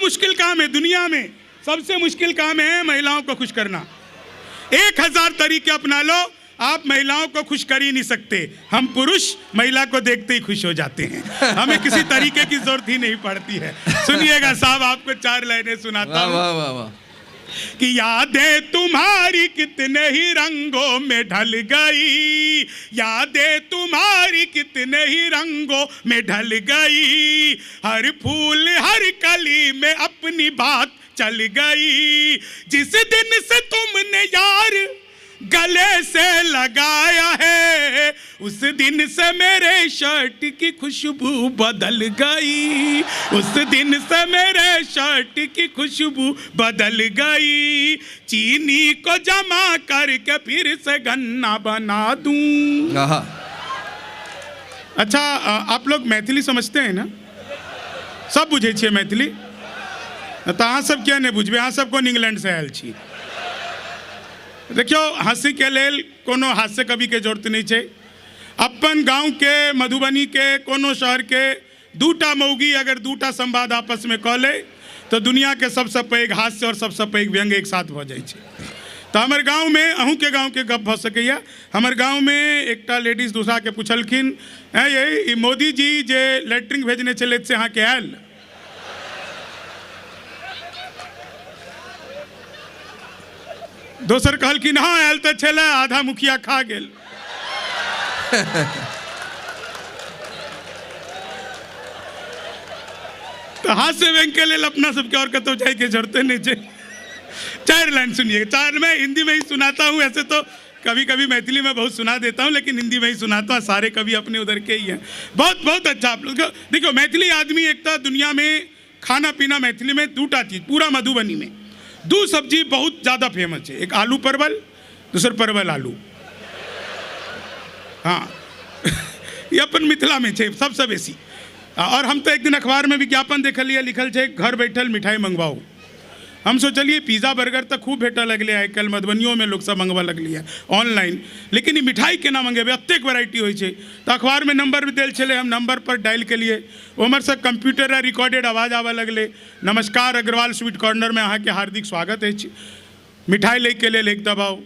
मुश्किल काम है दुनिया में, सबसे मुश्किल काम है महिलाओं को खुश करना। 1000 तरीके अपना लो, आप महिलाओं को खुश कर ही नहीं सकते। हम पुरुष महिला को देखते ही खुश हो जाते हैं, हमें किसी तरीके की जरूरत ही नहीं पड़ती है। सुनिएगा साहब, आपको 4 लाइनें सुनाता हूं। वाह वाह वाह। कि यादें तुम्हारी कितने ही रंगों में ढल गई, यादें तुम्हारी कितने ही रंगों में ढल गई, हर फूल हर कली में अपनी बात चल गई। जिस दिन से तुमने यार गले से लगाया है, उस दिन से मेरे शर्ट की खुशबू बदल गई, उस दिन से मेरे शर्ट की खुशबू बदल गई। चीनी को जमा करके फिर से गन्ना बना दूं। अच्छा, आप लोग मैथिली समझते हैं ना? सब बुझे छे मैथिली? तो अहाँ सब क्या नहीं बुझबे, अहाँ सब कोन इंग्लैंड से आयल छी। देखियो, हंसी के लेल कोनो हास्य कवि के जरूरत नहीं है। अपन गांव के, मधुबनी के, कोनो शहर के 2टा मौगी अगर 2टा संवाद आपस में कह ले तो दुनिया के सबसे पैघ हास्य और सबसे पैघ व्यंग एक साथ भ जाए। तो हमारे गांव में, अहूँ के गांव के गप भ सकैया। हमारे गांव में एकटा लेडीज दूसरा के पूछलखिन, ये मोदी जी जे लेटरिन भेजने चले से अहाँ के आयल? दोसर कहलखिन हाँ आयल तो छे, आधा मुखिया खा गेल। तो हास्य व्यंग के लिए अपना सबके और कतो जाए के जरूरत नहीं है। 4 लाइन सुनिए, 4 में हिंदी में ही सुनाता हूँ। ऐसे तो कभी कभी मैथिली में बहुत सुना देता हूँ, लेकिन हिंदी में ही सुनाता हूँ। सारे कवि अपने उधर के ही हैं। बहुत बहुत अच्छा। आप लोग देखो, मैथिली आदमी एक तो दुनिया में खाना पीना मैथिली में 2टा चीज, पूरा मधुबनी में 2 सब्जी बहुत ज़्यादा फेमस है। एक आलू परवल, दूसर परवल आलू। हाँ ये अपन मिथिला में है सबसे बेसी। और हम तो एक दिन अखबार में विज्ञापन देखलिए, लिखल है घर बैठल मिठाई मंगवाओ। हम सोचलिए पिज़्ज़ा बर्गर तो खूब भेटे लगले है, कल मधुबनियों में लोग सब मंगवा लगलिए ऑनलाइन, लेकिन ये मिठाई केना मंगेबे, एतेक वेराइटी होइ छै। तो अखबार में नंबर भी देल छले, हम नंबर पर डायल के लिए उमर से कंप्यूटर आ रिकॉर्डेड आवाज़ आवा लगले, नमस्कार अग्रवाल स्वीट कॉर्नर में अहाँ के हार्दिक स्वागत है। मिठाई ले के लेल 1 दबाओ,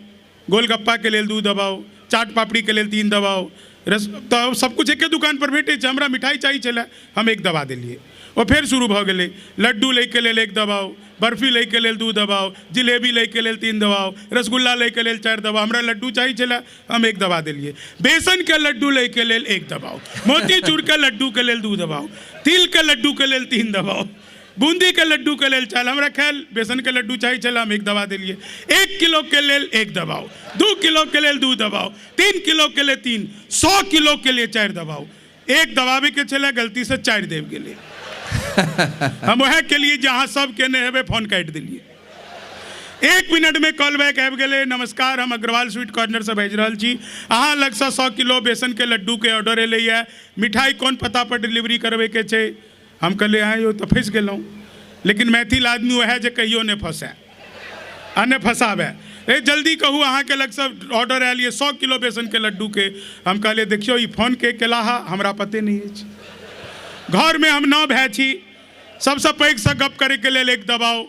गोलगप्पा के लेल 2 दबाओ, चाट पापड़ी के लेल 3 दबाओ, रस तो सब कुछ एक दुकान पर भेटे। हमरा मिठाई चाहिए चला, हम 1 दबा दिलिए। और फिर शुरू भ गए, लड्डू ले के लेल 1 दबाओ, बर्फी ले के लेल 2 दबाओ, जिलेबी ले के लेल 3 दबाओ, रसगुल्ला ले के लेल 4 दबाओ। हमरा लड्डू चाहिए चला, हम 1 दबा दिलिए। बेसन के लड्डू ले के लेल 1 दबाओ, मोतीचूर के लड्डू के लेल 2 दबाओ, तिल के लड्डू के लेल 3 दबाओ, बूंदी के लड्डू के लेल 4। हमरा ख्याल बेसन के लड्डू चाहिए चला, हम 1 दबा दिलिए। 1 किलो के लेल 1 दबाओ, 2 किलो के लेल 2 दबाओ, 3 किलो के लिए 3, 100 किलो के लिए 4 दबाओ। 1 दबावे के चला, गलती से 4 देव गेले। हम वह के लिए जहाँ सब के हेबे फोन काट दिलिए। 1 मिनट में कॉल बैक आबि गेले, नमस्कार हम अग्रवाल स्वीट कॉर्नर से भेज रहा छी, अहाँ लग से 100 किलो बेसन के लड्डू के ऑर्डर एलैया, मिठाई कौन पता पर डिलीवरी करबे के छै। हम कहले हाँ यो तो फंस गेलौं, लेकिन मैथिल आदमी वह जे कहियो नहीं फंसे आ नहीं फंसाबे। जल्दी कहू अहाँ के लग सब ऑर्डर आयल 100 किलो बेसन के लड्डू के। हम कहले देखियो ई फोन के केलाहा हमरा पते नहीं है। घर में हम 9 भाई छी, सबसे पैघ से गप करे के लेल 1 दबाओ,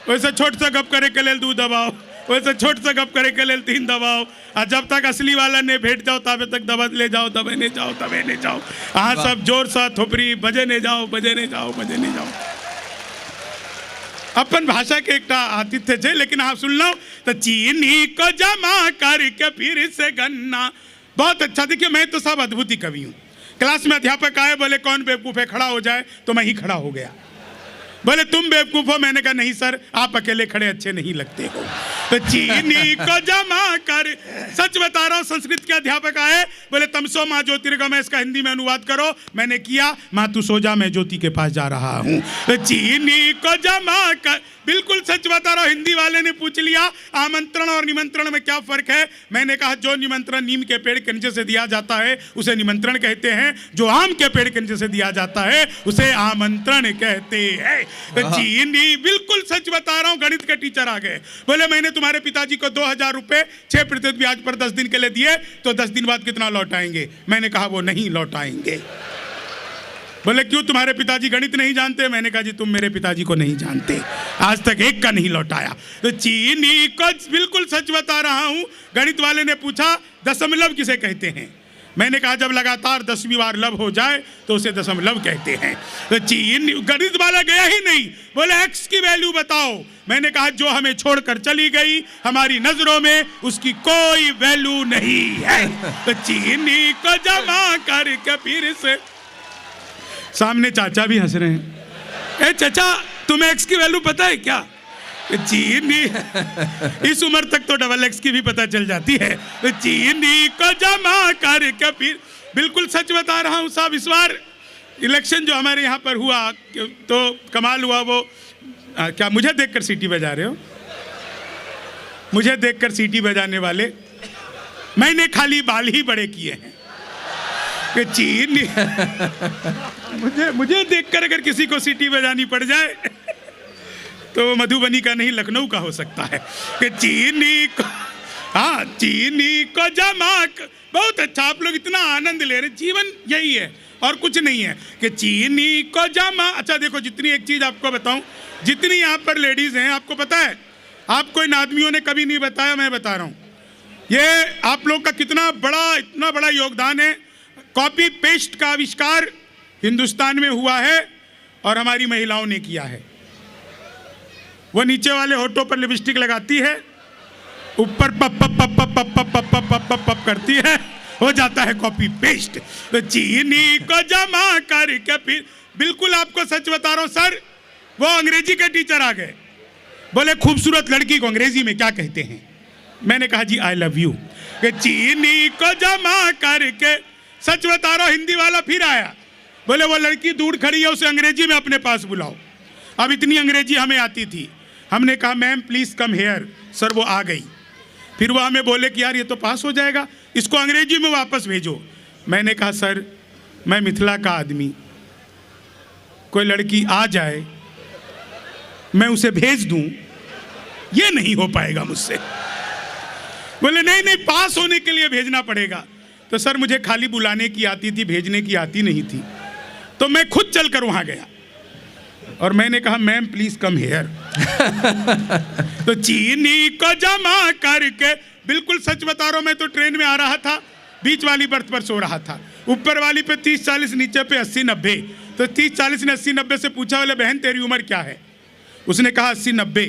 वैसे छोट से गप करे के लेल 2 दबाओ, वैसे छोट से गप करे के लेल 3 दबाओ। आ जब तक असली वाला नहीं भेट जाओ तब तक दबत ले जाओ, दबे नहीं जाओ, दबे नहीं जाओ। अहाँ सब जोर से थोपरी बजे नहीं जाओ, बजे नहीं जाओ, बजे नहीं जाओ। अपन भाषा के एक आतिथ्य है, लेकिन आप सुन लो तो चीनी को जमा करके फिर से गन्ना। बहुत अच्छा। देखिए मैं तो सब अद्भुत कवि हूँ। क्लास में अध्यापक आए, बोले कौन बेवकूफ़ है, खड़ा हो जाए, तो मैं ही खड़ा हो गया। बोले तुम बेवकूफ़ हो, मैंने कहा नहीं सर, आप अकेले खड़े अच्छे नहीं लगते हो। तो चीनी को जमा कर, सच बता रहा हूँ, संस्कृत के अध्यापक आए, बोले तमसो माँ ज्योतिर्गमय, इसका हिंदी में अनुवाद करो। मैंने किया, माँ तू सो जा, मैं ज्योति के पास जा रहा हूँ। तो चीनी को जमा कर, बिल्कुल सच बता रहा हूँ। हिंदी वाले ने पूछ लिया आमंत्रण और निमंत्रण में क्या फर्क है। मैंने कहा जो निमंत्रण नीम के पेड़ के नीचे से दिया जाता है उसे निमंत्रण कहते हैं, जो आम के पेड़ के नीचे से दिया जाता है उसे आमंत्रण कहते हैं। तो चीनी, बिल्कुल सच बता रहा हूँ। गणित के टीचर आ गए, बोले मैंने तुम्हारे पिताजी को 2000 रुपये 6% ब्याज पर 10 दिन के लिए दिए, तो 10 दिन बाद कितना लौटाएंगे। मैंने कहा वो नहीं लौटाएंगे। बोले क्यों, तुम्हारे पिताजी गणित नहीं जानते? मैंने कहा जी तुम मेरे पिताजी को नहीं जानते, आज तक एक का नहीं लौटाया। तो चीनी को बिल्कुल सच बता रहा हूं। गणित वाले ने पूछा दशमलव किसे कहते हैं? मैंने कहा जब लगातार 10वीं बार लव हो जाए तो उसे दशमलव कहते हैं। तो चीनी, गणित वाला गया ही नहीं, बोले एक्स की वैल्यू बताओ। मैंने कहा जो हमें छोड़कर चली गई, हमारी नजरों में उसकी कोई वैल्यू नहीं है। तो चीनी को जमा करके फिर से, सामने चाचा भी हंस रहे हैं, ए चाचा तुम्हें एक्स की वैल्यू पता है क्या? चीनी, इस उम्र तक तो डबल एक्स की भी पता चल जाती है। तो चीनी को जमा करके फिर, बिल्कुल सच बता रहा हूं साहब। इस बार इलेक्शन जो हमारे यहाँ पर हुआ तो कमाल हुआ। वो क्या मुझे देखकर सीटी बजा रहे हो? मुझे देखकर सीटी बजाने वाले, मैंने खाली बाल ही बड़े किए हैं। कि चीनी मुझे देखकर अगर किसी को सीटी बजानी पड़ जाए तो मधुबनी का नहीं लखनऊ का हो सकता है। कि चीनी को, हाँ चीनी को जमा, बहुत अच्छा, आप लोग इतना आनंद ले रहे, जीवन यही है और कुछ नहीं है। कि चीनी को जमा, अच्छा देखो जितनी, एक चीज आपको बताऊं, जितनी यहाँ पर लेडीज हैं, आपको पता है, आपको इन आदमियों ने कभी नहीं बताया, मैं बता रहा हूँ, ये आप लोग का कितना बड़ा, इतना बड़ा योगदान है। कॉपी पेस्ट का आविष्कार हिंदुस्तान में हुआ है और हमारी महिलाओं ने किया है। वो नीचे वाले होठों पर लिपस्टिक लगाती है, ऊपर पप पप पप पप पप पप पप पप पप पप पप करती है, हो जाता है कॉपी पेस्ट। तो चीनी को जमा करके फिर, बिल्कुल आपको सच बता रहा हूं सर, वो अंग्रेजी के टीचर आ गए, बोले खूबसूरत लड़की को अंग्रेजी में क्या कहते हैं? मैंने कहा जी आई लव यू। चीनी को जमा करके, सच बता रहा हूं, हिंदी वाला फिर आया, बोले वो लड़की दूर खड़ी है, उसे अंग्रेजी में अपने पास बुलाओ। अब इतनी अंग्रेजी हमें आती थी, हमने कहा ma'am please come here, sir वो आ गई। फिर वो हमें बोले कि यार ये तो पास हो जाएगा, इसको अंग्रेजी में वापस भेजो। मैंने कहा सर मैं मिथिला का आदमी, कोई लड़की आ जाए मैं उसे भेज दूं, ये नहीं हो पाएगा मुझसे। बोले नहीं नहीं, पास होने के लिए भेजना पड़ेगा। तो सर मुझे खाली बुलाने की आती थी, भेजने की आती नहीं थी, तो मैं खुद चलकर वहां गया और मैंने कहा मैम प्लीज कम हेयर। तो चीनी को जमा करके, बिल्कुल सच बता रहा हूं, मैं तो ट्रेन में आ रहा था, बीच वाली बर्थ पर सो रहा था, ऊपर वाली पे 30-40, नीचे पे 80-90। तो 30-40 ने 80-90 से पूछा, बोले बहन तेरी उम्र क्या है? उसने कहा 80-90।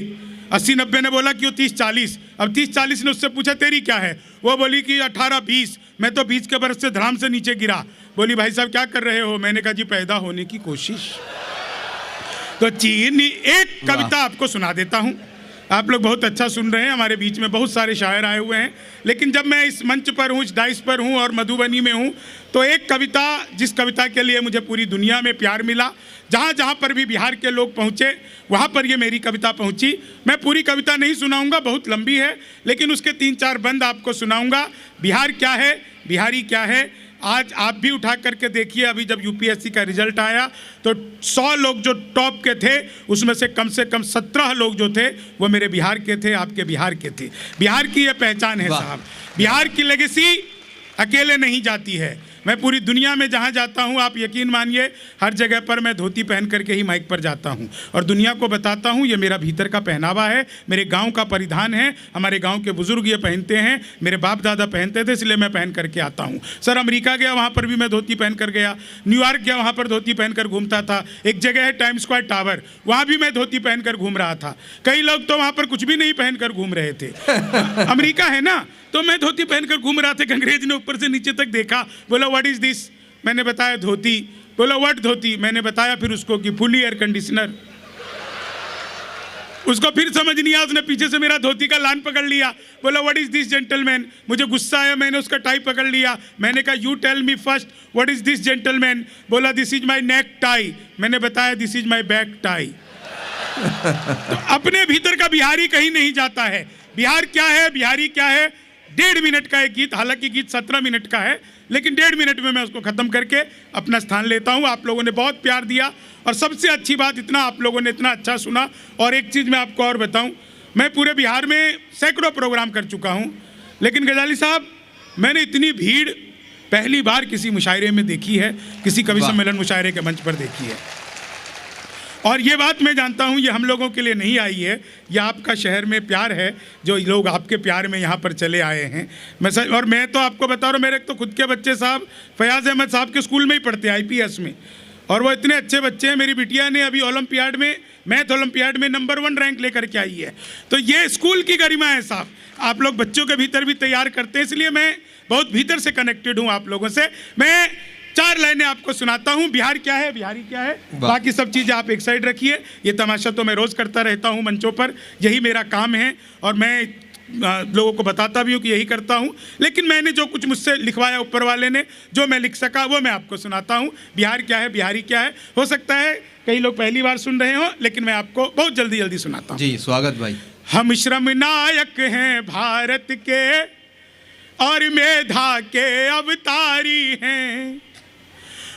80-90 ने बोला कि वो 30-40। अब 30-40 ने उससे पूछा तेरी क्या है? वो बोली कि 18-20। मैं तो 20 के बरस से धड़ाम से नीचे गिरा। बोली भाई साहब क्या कर रहे हो? मैंने कहा जी पैदा होने की कोशिश। तो चीनी, एक कविता आपको सुना देता हूं, आप लोग बहुत अच्छा सुन रहे हैं, हमारे बीच में बहुत सारे शायर आए हुए हैं, लेकिन जब मैं इस मंच पर हूँ, इस डाइस पर हूँ और मधुबनी में हूँ, तो एक कविता, जिस कविता के लिए मुझे पूरी दुनिया में प्यार मिला, जहाँ जहाँ पर भी बिहार के लोग पहुँचे वहाँ पर ये मेरी कविता पहुँची। मैं पूरी कविता नहीं सुनाऊँगा, बहुत लंबी है, लेकिन उसके 3-4 बंद आपको सुनाऊँगा। बिहार क्या है, बिहारी क्या है, आज आप भी उठा करके देखिए। अभी जब यूपीएससी का रिजल्ट आया तो 100 लोग जो टॉप के थे, उसमें से कम 17 लोग जो थे वो मेरे बिहार के थे, आपके बिहार के थे। बिहार की ये पहचान है साहब, बिहार की लेगेसी अकेले नहीं जाती है। मैं पूरी दुनिया में जहाँ जाता हूँ, आप यकीन मानिए हर जगह पर मैं धोती पहन करके ही माइक पर जाता हूँ और दुनिया को बताता हूँ ये मेरा भीतर का पहनावा है, मेरे गांव का परिधान है, हमारे गांव के बुजुर्ग ये पहनते हैं, मेरे बाप दादा पहनते थे, इसलिए मैं पहन करके आता हूँ। सर अमेरिका गया, वहाँ पर भी मैं धोती पहन कर गया, न्यूयॉर्क गया, वहाँ पर धोती पहन कर घूमता था। एक जगह है टाइम स्क्वायर टावर, वहाँ भी मैं धोती पहन कर घूम रहा था। कई लोग तो वहाँ पर कुछ भी नहीं पहन कर घूम रहे थे। अमेरिका है ना, तो मैं धोती पहनकर घूम रहा था। अंग्रेज ने ऊपर से नीचे तक देखा, बोला व्हाट इज दिस? मैंने बताया धोती। बोला व्हाट धोती? मैंने बताया फिर उसको कि फुली एयर कंडीशनर। उसको फिर समझ नहीं आया, उसने पीछे से मेरा धोती का लान पकड़ लिया, बोला व्हाट इज दिस जेंटलमैन? मुझे गुस्सा आया, मैंने उसका टाई पकड़ लिया। मैंने कहा you tell me first what is this gentleman? बोला this is my neck tie. मैंने बताया this is my back tie. तो अपने भीतर का बिहारी कहीं नहीं जाता है। बिहार क्या है, बिहारी क्या है? 1.5 मिनट का एक गीत, हालांकि गीत 17 मिनट का है, लेकिन 1.5 मिनट में मैं उसको खत्म करके अपना स्थान लेता हूं। आप लोगों ने बहुत प्यार दिया और सबसे अच्छी बात, इतना आप लोगों ने इतना अच्छा सुना। और एक चीज़ मैं आपको और बताऊं, मैं पूरे बिहार में सैकड़ों प्रोग्राम कर चुका हूं, लेकिन गजाली साहब मैंने इतनी भीड़ पहली बार किसी मुशायरे में देखी है, किसी कवि सम्मेलन मुशायरे के मंच पर देखी है। और ये बात मैं जानता हूँ, ये हम लोगों के लिए नहीं आई है, ये आपका शहर में प्यार है, जो लोग आपके प्यार में यहाँ पर चले आए हैं। और मैं तो आपको बता रहा हूँ, मेरे तो खुद के बच्चे साहब फयाज़ अहमद साहब के स्कूल में ही पढ़ते हैं, IPS में, और वो इतने अच्छे बच्चे हैं। मेरी बिटिया ने अभी ओलंपियाड में, मैथ ओलंपियाड में नंबर 1 रैंक लेकर के आई है। तो ये स्कूल की गरिमा है साहब, आप लोग बच्चों के भीतर भी तैयार करते हैं, इसलिए मैं बहुत भीतर से कनेक्टेड हूँ आप लोगों से। मैं 4 लाइनें आपको सुनाता हूँ। बिहार क्या है, बिहारी क्या है, बाकी सब चीज़ें आप एक साइड रखिए। ये तमाशा तो मैं रोज़ करता रहता हूँ मंचों पर, यही मेरा काम है, और मैं लोगों को बताता भी हूँ कि यही करता हूँ। लेकिन मैंने जो कुछ मुझसे लिखवाया ऊपर वाले ने, जो मैं लिख सका वो मैं आपको सुनाता हूँ। बिहार क्या है, बिहारी क्या है। हो सकता है कई लोग पहली बार सुन रहे हो, लेकिन मैं आपको बहुत जल्दी जल्दी सुनाता हूँ। जी स्वागत भाई। हम श्रम नायक हैं भारत के, और मेधा के अवतारी हैं।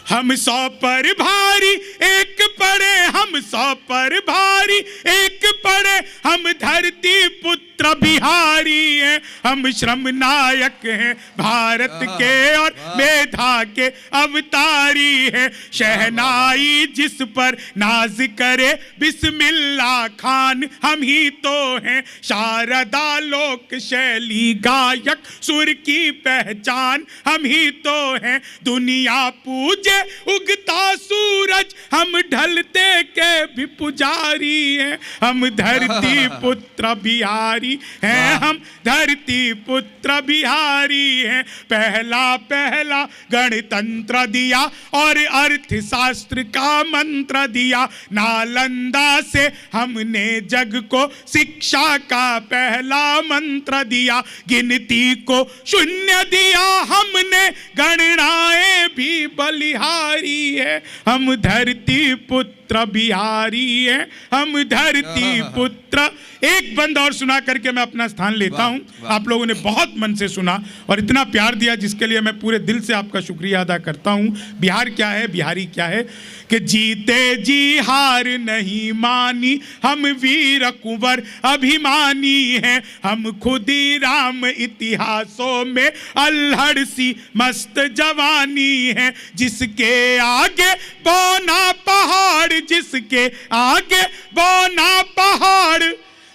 हम 100 पर भारी एक पड़े, हम 100 पर भारी एक पड़े, हम धरती पुत्र बिहारी हैं। हम श्रम नायक हैं भारत के, और मेधा के अवतारी हैं। शहनाई जिस पर नाज करे बिस्मिल्लाह खान हम ही तो हैं। शारदा लोक शैली गायक सुर की पहचान हम ही तो हैं। दुनिया पूजे उगता सूरज, हम ढलते के भी पुजारी हैं। हम धरती पुत्र बिहारी हैं, हम धरती पुत्र बिहारी हैं। पहला पहला गणतंत्र दिया और अर्थशास्त्र का मंत्र दिया। नालंदा से हमने जग को शिक्षा का पहला मंत्र दिया। गिनती को शून्य दिया हमने, गणनाएं भी बलिहारी है। हम धरती पुत्र बिहारी है, हम धरती पुत्र। एक बंद और सुना करके मैं अपना स्थान लेता हूं। आप लोगों ने बहुत मन से सुना और इतना प्यार दिया, जिसके लिए मैं पूरे दिल से आपका शुक्रिया अदा करता हूं। बिहार क्या है, बिहारी क्या है, कि जीते जी हार नहीं मानी, हम वीर कुंवर अभिमानी हैं। हम खुदी राम इतिहासों में अल्हड़ सी मस्त जवानी है। जिसके आगे बौना पहाड़, जिसके आगे बौना पहाड़,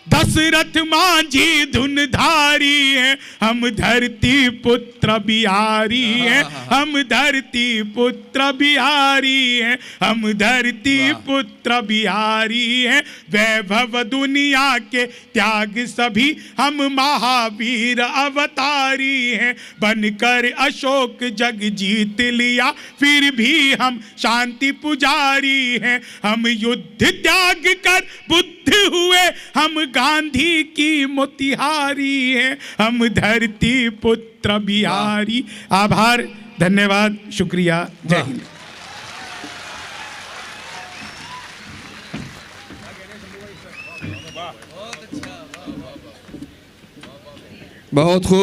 दशरथ मांझी धुनधारी हैं। हम धरती पुत्र बिहारी हैं, हम धरती पुत्र बिहारी हैं, हम धरती पुत्र बिहारी हैं। वैभव दुनिया के त्याग सभी, हम महावीर अवतारी हैं। बनकर अशोक जग जीत लिया, फिर भी हम शांति पुजारी हैं। हम युद्ध त्याग कर बुद्ध हुए, हम गांधी की मोतिहारी हैं। हम धरती पुत्र बिहारी। आभार, धन्यवाद, शुक्रिया, जय हिंद। बहुत खूब।